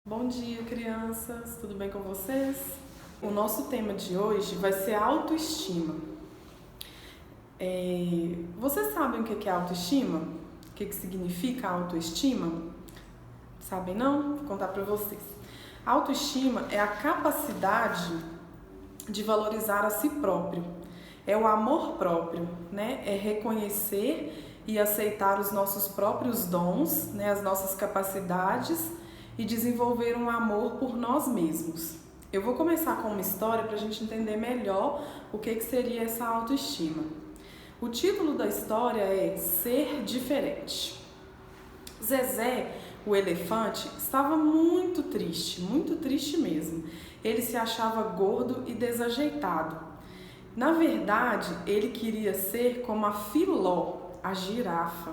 Bom dia, crianças! Tudo bem com vocês? O nosso tema de hoje vai ser autoestima. Vocês sabem o que é autoestima? O que significa autoestima? Sabem não? Vou contar para vocês. Autoestima é a capacidade de valorizar a si próprio. É o amor próprio, né? É reconhecer e aceitar os nossos próprios dons, né? As nossas capacidades e desenvolver um amor por nós mesmos. Eu vou começar com uma história para a gente entender melhor o que seria essa autoestima. O título da história é Ser Diferente. Zezé, o elefante, estava muito triste mesmo. Ele se achava gordo e desajeitado. Na verdade, ele queria ser como a Filó, a girafa.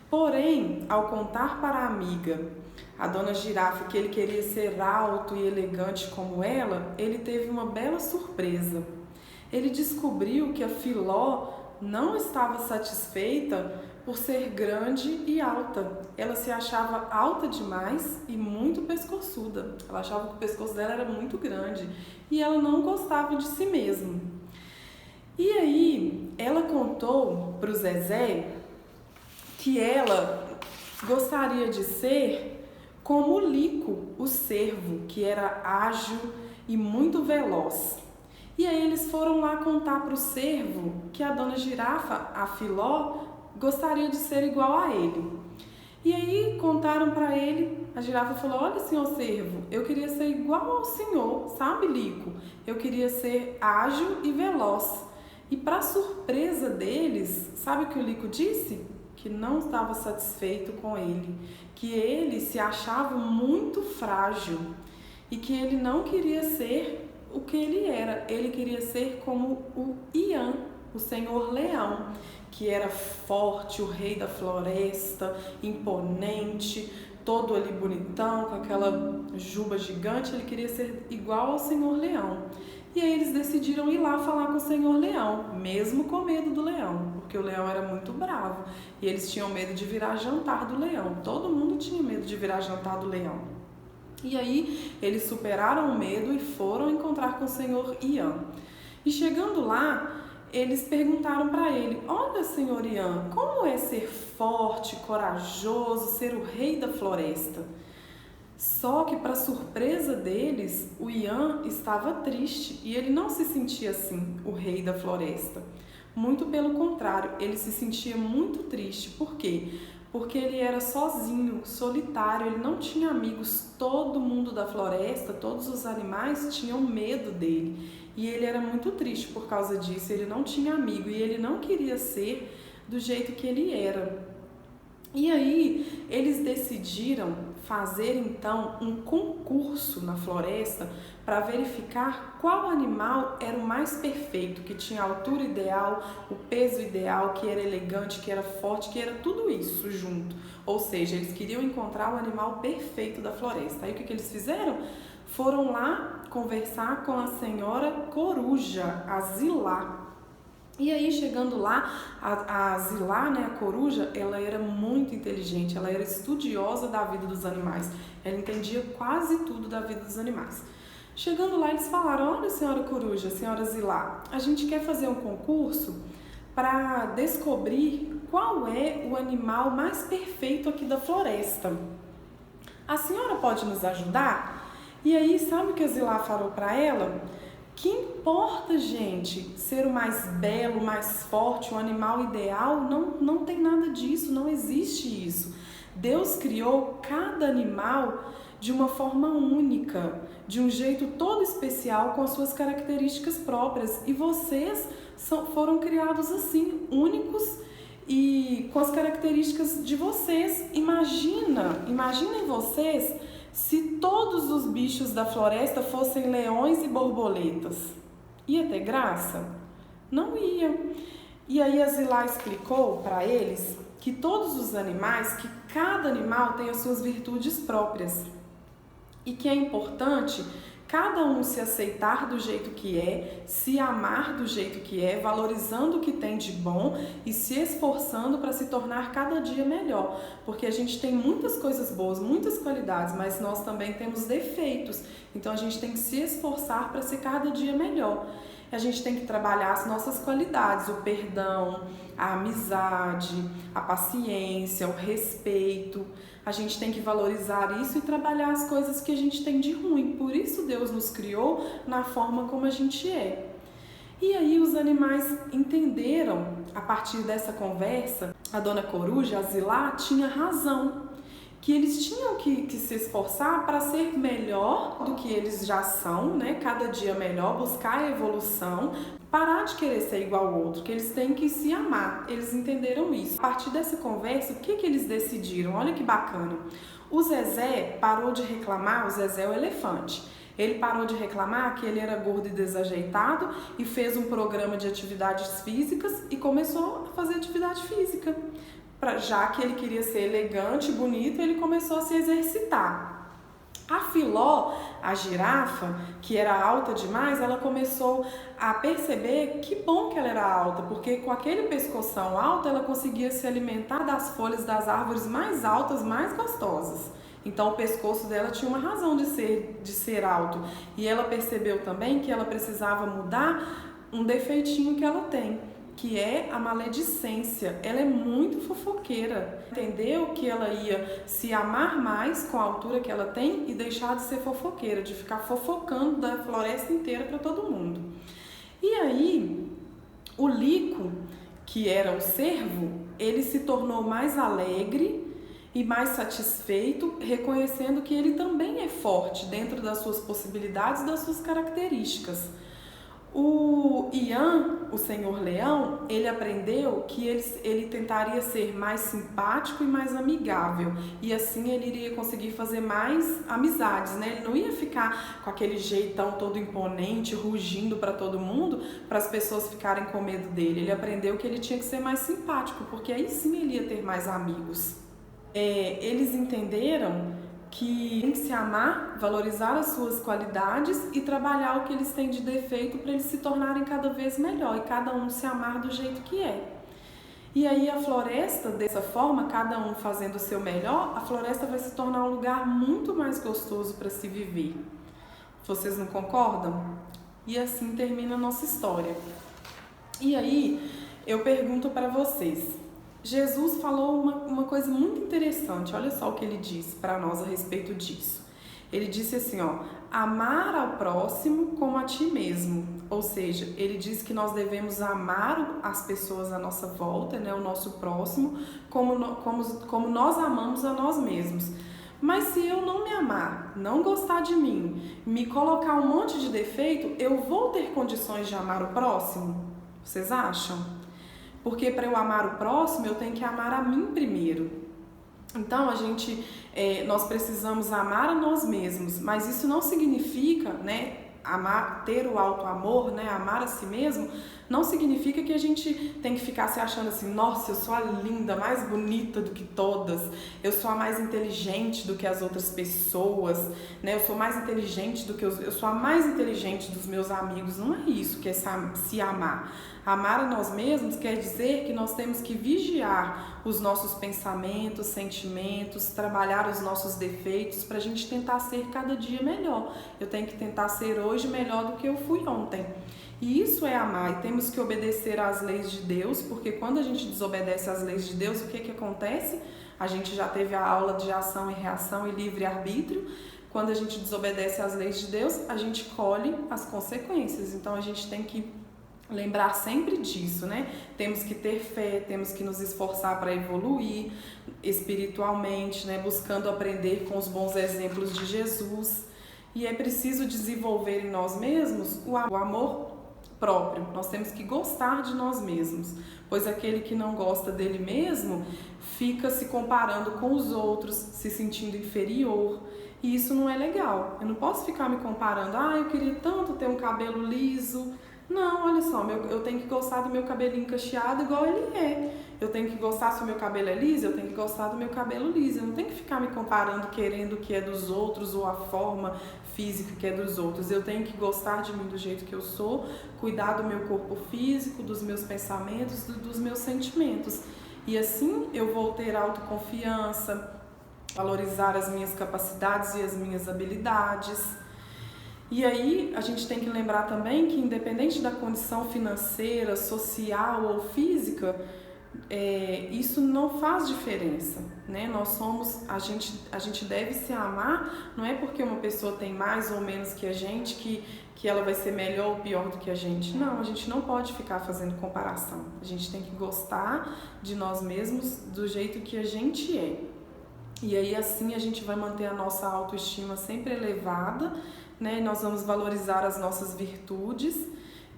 Porém, ao contar para a amiga, a dona Girafa, que ele queria ser alto e elegante como ela, ele teve uma bela surpresa. Ele descobriu que a Filó não estava satisfeita por ser grande e alta. Ela se achava alta demais e muito pescoçuda. Ela achava que o pescoço dela era muito grande e ela não gostava de si mesma. E aí, ela contou para o Zezé que ela gostaria de ser como o Lico, o cervo, que era ágil e muito veloz. E aí eles foram lá contar para o cervo que a dona Girafa, a Filó, gostaria de ser igual a ele. E aí contaram para ele, a girafa falou: olha, senhor cervo, eu queria ser igual ao senhor, sabe, Lico? Eu queria ser ágil e veloz. E para surpresa deles, sabe o que o Lico disse? Que não estava satisfeito com ele, que ele se achava muito frágil e que ele não queria ser o que ele era. Ele queria ser como o Ian, o senhor leão, que era forte, o rei da floresta, imponente, todo ali bonitão, com aquela juba gigante. Ele queria ser igual ao senhor leão. E aí eles decidiram ir lá falar com o senhor leão, mesmo com medo do leão, porque o leão era muito bravo e eles tinham medo de virar jantar do leão. Todo mundo tinha medo de virar jantar do leão. E aí eles superaram o medo e foram encontrar com o senhor Ian. E chegando lá, eles perguntaram para ele: olha, senhor Ian, como é ser forte, corajoso, ser o rei da floresta? Só que, para surpresa deles, o Ian estava triste e ele não se sentia assim, o rei da floresta. Muito pelo contrário, ele se sentia muito triste. Por quê? Porque ele era sozinho, solitário, ele não tinha amigos. Todo mundo da floresta, todos os animais tinham medo dele. E ele era muito triste por causa disso, ele não tinha amigo e ele não queria ser do jeito que ele era. E aí eles decidiram fazer então um concurso na floresta para verificar qual animal era o mais perfeito, que tinha a altura ideal, o peso ideal, que era elegante, que era forte, que era tudo isso junto. Ou seja, eles queriam encontrar o animal perfeito da floresta. Aí o que eles fizeram? Foram lá conversar com a senhora coruja, a Zilá. E aí, chegando lá, a Zilá, né, a coruja, ela era muito inteligente, ela era estudiosa da vida dos animais, ela entendia quase tudo da vida dos animais. Chegando lá, eles falaram: olha, senhora coruja, senhora Zilá, a gente quer fazer um concurso para descobrir qual é o animal mais perfeito aqui da floresta. A senhora pode nos ajudar? E aí, sabe o que a Zilá falou para ela? Que importa, gente, ser o mais belo, o mais forte, o animal ideal? Não tem nada disso, não existe isso. Deus criou cada animal de uma forma única, de um jeito todo especial, com as suas características próprias. E vocês foram criados assim, únicos e com as características de vocês. Imaginem vocês se todos os bichos da floresta fossem leões e borboletas. Ia ter graça? Não ia. E aí a Zilá explicou para eles que todos os animais, que cada animal tem as suas virtudes próprias. E que é importante cada um se aceitar do jeito que é, se amar do jeito que é, valorizando o que tem de bom e se esforçando para se tornar cada dia melhor. Porque a gente tem muitas coisas boas, muitas qualidades, mas nós também temos defeitos. Então a gente tem que se esforçar para ser cada dia melhor. A gente tem que trabalhar as nossas qualidades, o perdão, a amizade, a paciência, o respeito. A gente tem que valorizar isso e trabalhar as coisas que a gente tem de ruim. Por isso Deus nos criou na forma como a gente é. E aí os animais entenderam, a partir dessa conversa, a dona Coruja, a Zilá, tinha razão. Que eles tinham que se esforçar para ser melhor do que eles já são, né? Cada dia melhor, buscar a evolução, parar de querer ser igual ao outro, que eles têm que se amar. Eles entenderam isso. A partir dessa conversa, o que eles decidiram? Olha que bacana. O Zezé parou de reclamar, o Zezé é o elefante. Ele parou de reclamar que ele era gordo e desajeitado e fez um programa de atividades físicas e começou a fazer atividade física. Já que ele queria ser elegante e bonito, ele começou a se exercitar. A Filó, a girafa, que era alta demais, ela começou a perceber que bom que ela era alta, porque com aquele pescoção alto ela conseguia se alimentar das folhas das árvores mais altas, mais gostosas. Então o pescoço dela tinha uma razão de ser alto. E ela percebeu também que ela precisava mudar um defeitinho que ela tem, que é a maledicência. Ela é muito fofoqueira. Entendeu que ela ia se amar mais com a altura que ela tem e deixar de ser fofoqueira, de ficar fofocando da floresta inteira para todo mundo. E aí, o Lico, que era o cervo, ele se tornou mais alegre e mais satisfeito, reconhecendo que ele também é forte dentro das suas possibilidades e das suas características. O Ian, o senhor leão, ele aprendeu que ele tentaria ser mais simpático e mais amigável, e assim ele iria conseguir fazer mais amizades, né? Ele não ia ficar com aquele jeitão todo imponente, rugindo para todo mundo, para as pessoas ficarem com medo dele. Ele aprendeu que ele tinha que ser mais simpático, porque aí sim ele ia ter mais amigos. Eles entenderam que tem que se amar, valorizar as suas qualidades e trabalhar o que eles têm de defeito para eles se tornarem cada vez melhor e cada um se amar do jeito que é. E aí a floresta, dessa forma, cada um fazendo o seu melhor, a floresta vai se tornar um lugar muito mais gostoso para se viver. Vocês não concordam? E assim termina a nossa história. E aí eu pergunto para vocês, Jesus falou uma coisa muito interessante, olha só o que ele disse para nós a respeito disso. Ele disse assim, amar ao próximo como a ti mesmo. Ou seja, ele diz que nós devemos amar as pessoas à nossa volta, né, o nosso próximo, como nós amamos a nós mesmos. Mas se eu não me amar, não gostar de mim, me colocar um monte de defeito, eu vou ter condições de amar o próximo? Vocês acham? Porque para eu amar o próximo, eu tenho que amar a mim primeiro. Então, nós precisamos amar a nós mesmos, mas isso não significa, né, ter o auto-amor, né, amar a si mesmo, não significa que a gente tem que ficar se achando assim, nossa, eu sou a linda, mais bonita do que todas, eu sou a mais inteligente do que as outras pessoas, né, eu sou mais inteligente do que eu sou a mais inteligente dos meus amigos. Não é isso que é se amar. Amar a nós mesmos quer dizer que nós temos que vigiar os nossos pensamentos, sentimentos, trabalhar os nossos defeitos para a gente tentar ser cada dia melhor. Eu tenho que tentar ser hoje melhor do que eu fui ontem. E isso é amar, e temos que obedecer às leis de Deus, porque quando a gente desobedece às leis de Deus, o que acontece? A gente já teve a aula de ação e reação e livre-arbítrio. Quando a gente desobedece às leis de Deus, a gente colhe as consequências. Então a gente tem que lembrar sempre disso, né? Temos que ter fé, temos que nos esforçar para evoluir espiritualmente, né? Buscando aprender com os bons exemplos de Jesus. E é preciso desenvolver em nós mesmos o amor próprio. Nós temos que gostar de nós mesmos, pois aquele que não gosta dele mesmo fica se comparando com os outros, se sentindo inferior, e isso não é legal. Eu não posso ficar me comparando, eu queria tanto ter um cabelo liso. Não, olha só, eu tenho que gostar do meu cabelinho cacheado igual ele é. Eu tenho que gostar, se o meu cabelo é liso, eu tenho que gostar do meu cabelo liso. Eu não tenho que ficar me comparando, querendo o que é dos outros ou a forma físico que é dos outros. Eu tenho que gostar de mim do jeito que eu sou, cuidar do meu corpo físico, dos meus pensamentos, dos meus sentimentos. E assim eu vou ter autoconfiança, valorizar as minhas capacidades e as minhas habilidades. E aí a gente tem que lembrar também que independente da condição financeira, social ou física, isso não faz diferença, né? A gente deve se amar, não é porque uma pessoa tem mais ou menos que a gente que ela vai ser melhor ou pior do que a gente. Não, a gente não pode ficar fazendo comparação. A gente tem que gostar de nós mesmos do jeito que a gente é. E aí assim a gente vai manter a nossa autoestima sempre elevada, né? Nós vamos valorizar as nossas virtudes.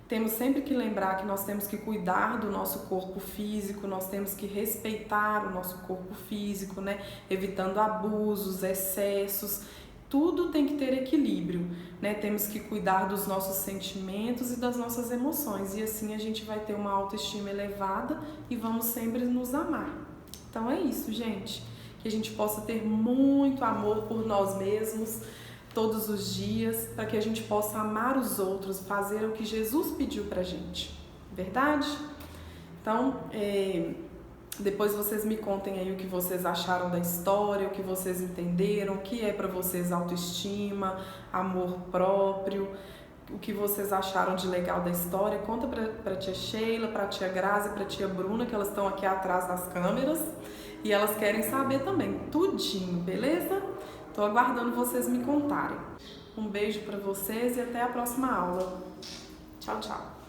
Temos sempre que lembrar que nós temos que cuidar do nosso corpo físico, nós temos que respeitar o nosso corpo físico, né? Evitando abusos, excessos. Tudo tem que ter equilíbrio, né? Temos que cuidar dos nossos sentimentos e das nossas emoções. E assim a gente vai ter uma autoestima elevada e vamos sempre nos amar. Então é isso, gente. Que a gente possa ter muito amor por nós mesmos todos os dias, para que a gente possa amar os outros, fazer o que Jesus pediu pra gente. Verdade? Então, depois vocês me contem aí o que vocês acharam da história, o que vocês entenderam, o que é para vocês autoestima, amor próprio, o que vocês acharam de legal da história. Conta pra tia Sheila, pra tia Grazi, pra tia Bruna, que elas estão aqui atrás das câmeras e elas querem saber também tudinho, beleza? Tô aguardando vocês me contarem. Um beijo para vocês e até a próxima aula. Tchau, tchau.